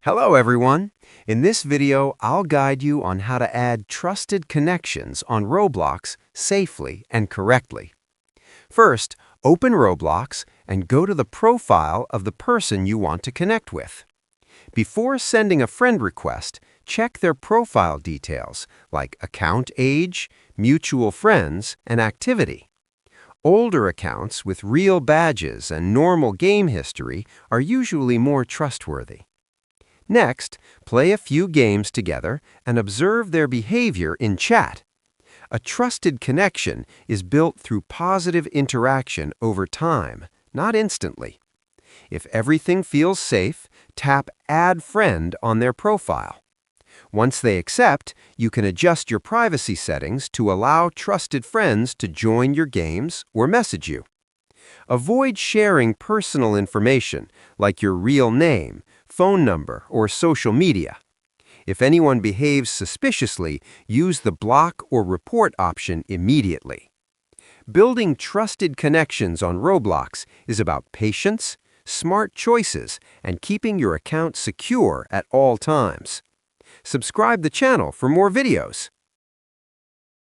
Hello everyone! In this video, I'll guide you on how to add trusted connections on Roblox safely and correctly. First, open Roblox and go to the profile of the person you want to connect with. Before sending a friend request, check their profile details like account age, mutual friends, and activity. Older accounts with real badges and normal game history are usually more trustworthy. Next, play a few games together and observe their behavior in chat. A trusted connection is built through positive interaction over time, not instantly. If everything feels safe, tap Add Friend on their profile. Once they accept, you can adjust your privacy settings to allow trusted friends to join your games or message you. Avoid sharing personal information like your real name, phone number, or social media. If anyone behaves suspiciously, use the block or report option immediately. Building trusted connections on Roblox is about patience, smart choices, and keeping your account secure at all times. Subscribe the channel for more videos.